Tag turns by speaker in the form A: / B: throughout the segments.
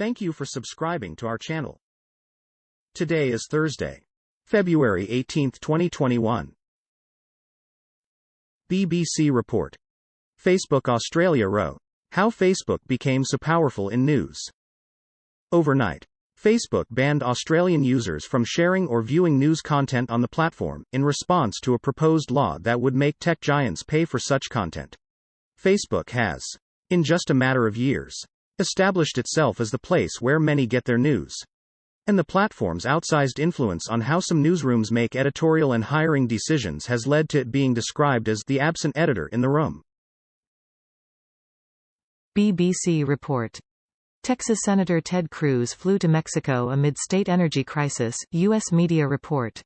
A: Thank you for subscribing to our channel. Today is Thursday, February 18, 2021. BBC report. Facebook Australia wrote, how Facebook became so powerful in news. Overnight, Facebook banned Australian users from sharing or viewing news content on the platform, in response to a proposed law that would make tech giants pay for such content. Facebook has, in just a matter of years, established itself as the place where many get their news. And the platform's outsized influence on how some newsrooms make editorial and hiring decisions has led to it being described as the absent editor in the room.
B: BBC report. Texas Senator Ted Cruz flew to Mexico amid state energy crisis, U.S. media report.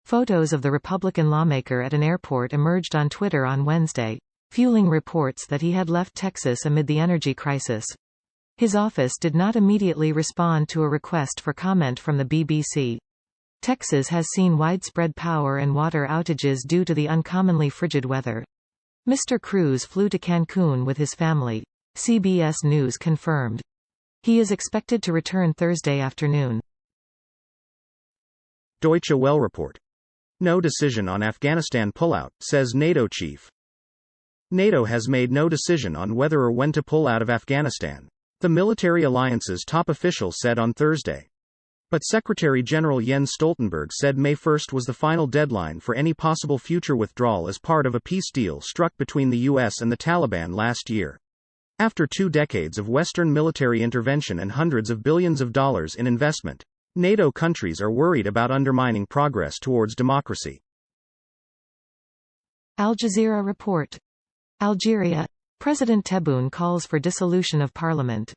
B: Photos of the Republican lawmaker at an airport emerged on Twitter on Wednesday, fueling reports that he had left Texas amid the energy crisis. His office did not immediately respond to a request for comment from the BBC. Texas has seen widespread power and water outages due to the uncommonly frigid weather. Mr. Cruz flew to Cancun with his family, CBS News confirmed. He is expected to return Thursday afternoon.
A: Deutsche Welle report. No decision on Afghanistan pullout, says NATO chief. NATO has made no decision on whether or when to pull out of Afghanistan, the military alliance's top official said on Thursday. But Secretary-General Jens Stoltenberg said May 1 was the final deadline for any possible future withdrawal as part of a peace deal struck between the US and the Taliban last year. After 2 decades of Western military intervention and hundreds of billions of dollars in investment, NATO countries are worried about undermining progress towards democracy.
B: Al Jazeera report. Algeria. President Tebboune calls for dissolution of parliament.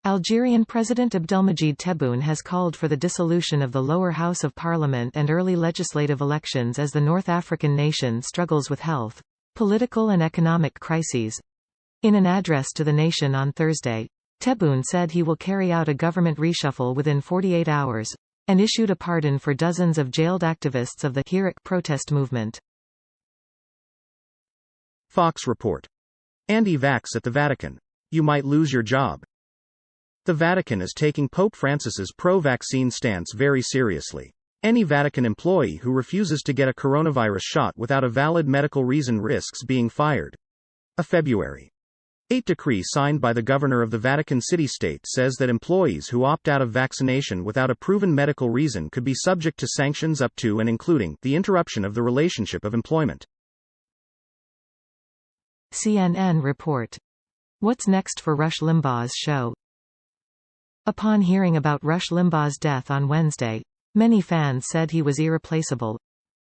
B: Algerian President Abdelmajid Tebboune has called for the dissolution of the lower house of parliament and early legislative elections as the North African nation struggles with health, political and economic crises. In an address to the nation on Thursday, Tebboune said he will carry out a government reshuffle within 48 hours, and issued a pardon for dozens of jailed activists of the Hirak protest movement.
A: Fox report. Anti-vax at the Vatican. You might lose your job. The Vatican is taking Pope Francis's pro-vaccine stance very seriously. Any Vatican employee who refuses to get a coronavirus shot without a valid medical reason risks being fired. A February 8 decree signed by the governor of the Vatican city-state says that employees who opt out of vaccination without a proven medical reason could be subject to sanctions up to and including the interruption of the relationship of employment.
B: CNN report. What's next for Rush Limbaugh's show? Upon hearing about Rush Limbaugh's death on Wednesday, many fans said he was irreplaceable.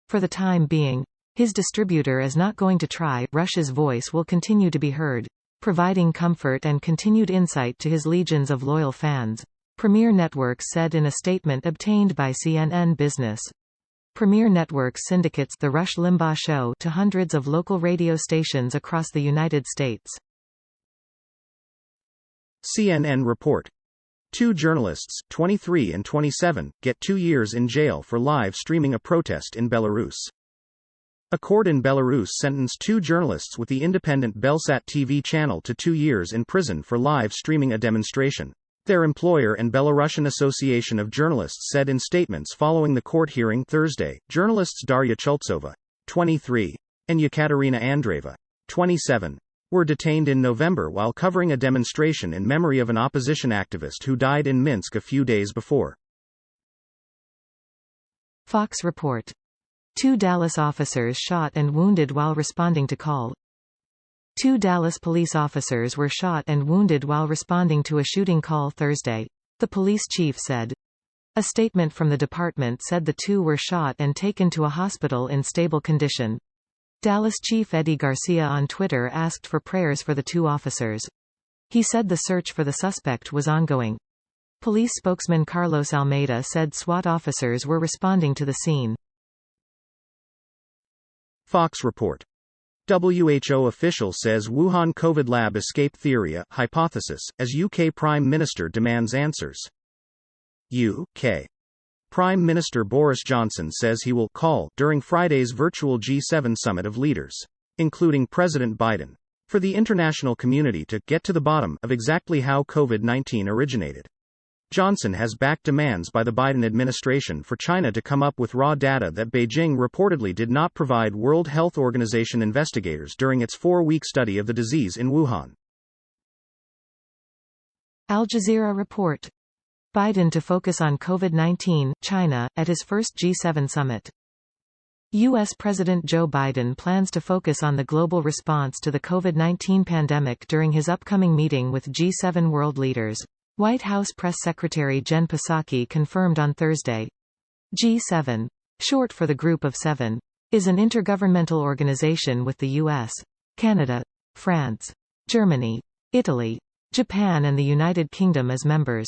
B: For the time being, his distributor is not going to try. Rush's voice will continue to be heard, providing comfort and continued insight to his legions of loyal fans, Premier Networks said in a statement obtained by CNN Business. Premier Networks syndicates The Rush Limbaugh Show to hundreds of local radio stations across the United States.
A: CNN report. 2 journalists, 23 and 27, get 2 years in jail for live streaming a protest in Belarus. A court in Belarus sentenced 2 journalists with the independent Belsat TV channel to 2 years in prison for live streaming a demonstration, their employer and Belarusian Association of Journalists said in statements following the court hearing Thursday. Journalists Darya Chultsova, 23, and Yekaterina Andreeva, 27, were detained in November while covering a demonstration in memory of an opposition activist who died in Minsk a few days before.
B: Fox report. 2 Dallas officers shot and wounded while responding to call. 2 Dallas police officers were shot and wounded while responding to a shooting call Thursday, the police chief said. A statement from the department said the 2 were shot and taken to a hospital in stable condition. Dallas Chief Eddie Garcia on Twitter asked for prayers for the 2 officers. He said the search for the suspect was ongoing. Police spokesman Carlos Almeida said SWAT officers were responding to the scene.
A: Fox report. WHO official says Wuhan COVID lab escape theory a hypothesis, as UK Prime Minister demands answers. UK Prime Minister Boris Johnson says he will call during Friday's virtual G7 summit of leaders, including President Biden, for the international community to get to the bottom of exactly how COVID-19 originated. Johnson has backed demands by the Biden administration for China to come up with raw data that Beijing reportedly did not provide World Health Organization investigators during its 4-week study of the disease in Wuhan.
B: Al Jazeera report. Biden to focus on COVID-19, China, at his first G7 summit. U.S. President Joe Biden plans to focus on the global response to the COVID-19 pandemic during his upcoming meeting with G7 world leaders. White House Press Secretary Jen Psaki confirmed on Thursday. G7, short for the Group of Seven, is an intergovernmental organization with the U.S., Canada, France, Germany, Italy, Japan and the United Kingdom as members.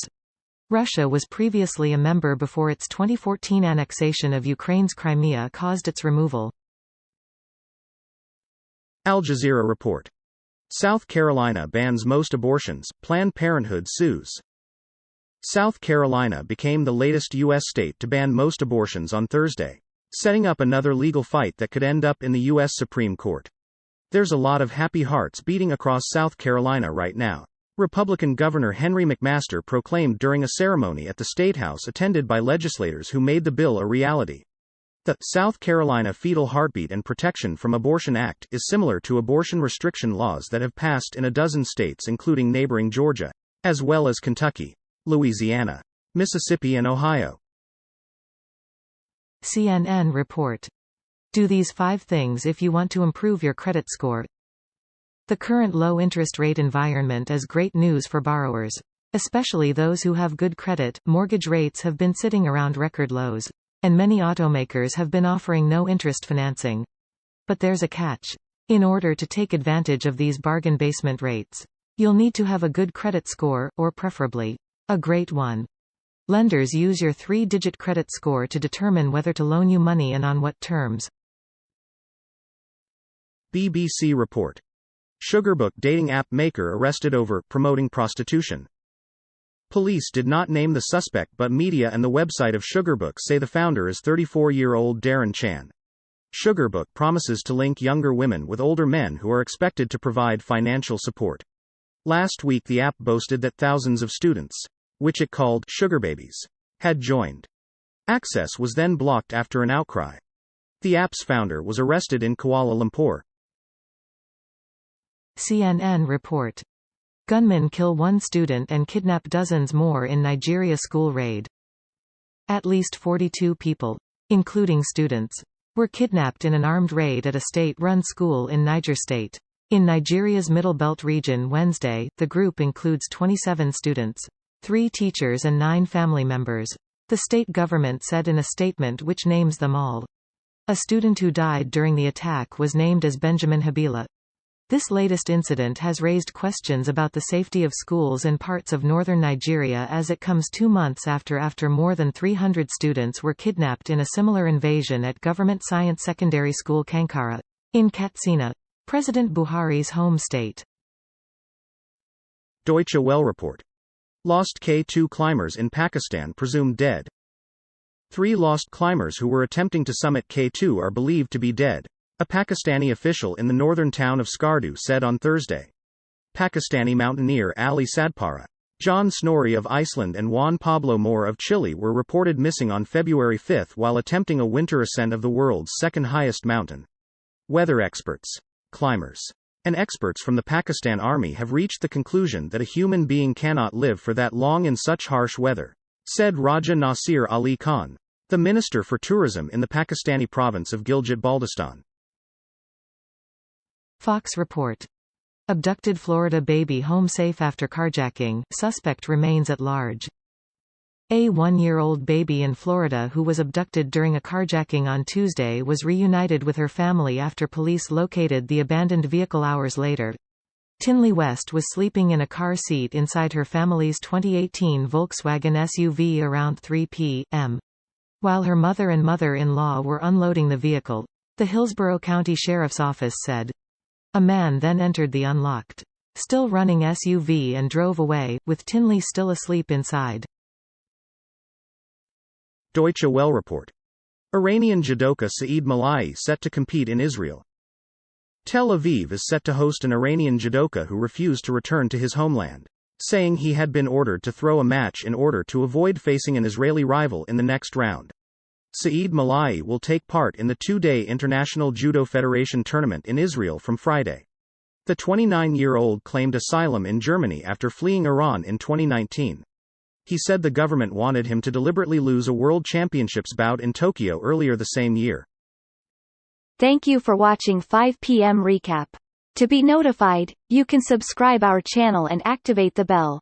B: Russia was previously a member before its 2014 annexation of Ukraine's Crimea caused its removal.
A: Al Jazeera report. South Carolina bans most abortions, Planned Parenthood sues. South Carolina became the latest U.S. state to ban most abortions on Thursday, setting up another legal fight that could end up in the U.S. Supreme Court. There's a lot of happy hearts beating across South Carolina right now, Republican Governor Henry McMaster proclaimed during a ceremony at the State House attended by legislators who made the bill a reality. The South Carolina Fetal Heartbeat and Protection from Abortion Act is similar to abortion restriction laws that have passed in a dozen states including neighboring Georgia, as well as Kentucky, Louisiana, Mississippi and Ohio.
B: CNN report. Do these 5 things if you want to improve your credit score. The current low interest rate environment is great news for borrowers, especially those who have good credit. Mortgage rates have been sitting around record lows, and many automakers have been offering no-interest financing. But there's a catch. In order to take advantage of these bargain basement rates, you'll need to have a good credit score, or preferably, a great one. Lenders use your 3-digit credit score to determine whether to loan you money and on what terms.
A: BBC report. Sugarbook dating app maker arrested over promoting prostitution. Police did not name the suspect, but media and the website of Sugarbook say the founder is 34-year-old Darren Chan. Sugarbook promises to link younger women with older men who are expected to provide financial support. Last week the app boasted that thousands of students, which it called sugar babies, had joined. Access was then blocked after an outcry. The app's founder was arrested in Kuala Lumpur.
B: CNN report. Gunmen kill 1 student and kidnap dozens more in Nigeria school raid. At least 42 people, including students, were kidnapped in an armed raid at a state-run school in Niger State, in Nigeria's Middle Belt region Wednesday. The group includes 27 students, 3 teachers and 9 family members, the state government said in a statement which names them all. A student who died during the attack was named as Benjamin Habila. This latest incident has raised questions about the safety of schools in parts of northern Nigeria as it comes 2 months after more than 300 students were kidnapped in a similar invasion at Government Science Secondary School Kankara, in Katsina, President Buhari's home state.
A: Deutsche Welle report. Lost K2 climbers in Pakistan presumed dead. 3 lost climbers who were attempting to summit K2 are believed to be dead, a Pakistani official in the northern town of Skardu said on Thursday. Pakistani mountaineer Ali Sadpara, John Snorri of Iceland and Juan Pablo Moore of Chile were reported missing on February 5 while attempting a winter ascent of the world's second highest mountain. Weather experts, climbers, and experts from the Pakistan Army have reached the conclusion that a human being cannot live for that long in such harsh weather, said Raja Nasir Ali Khan, the Minister for Tourism in the Pakistani province of Gilgit-Baltistan.
B: Fox report. Abducted Florida baby home safe after carjacking, suspect remains at large. A 1-year-old baby in Florida who was abducted during a carjacking on Tuesday was reunited with her family after police located the abandoned vehicle hours later. Tinley West was sleeping in a car seat inside her family's 2018 Volkswagen SUV around 3 p.m. while her mother and mother-in-law were unloading the vehicle, the Hillsborough County Sheriff's Office said. A man then entered the unlocked, still running SUV and drove away, with Tinley still asleep inside.
A: Deutsche Welle report. Iranian judoka Saeed Malayi set to compete in Israel. Tel Aviv is set to host an Iranian judoka who refused to return to his homeland, saying he had been ordered to throw a match in order to avoid facing an Israeli rival in the next round. Saeed Malai will take part in the two-day International Judo Federation tournament in Israel from Friday. The 29-year-old claimed asylum in Germany after fleeing Iran in 2019. He said the government wanted him to deliberately lose a World Championships bout in Tokyo earlier the same year.
C: Thank you for watching 5 p.m. recap. To be notified, you can subscribe our channel and activate the bell.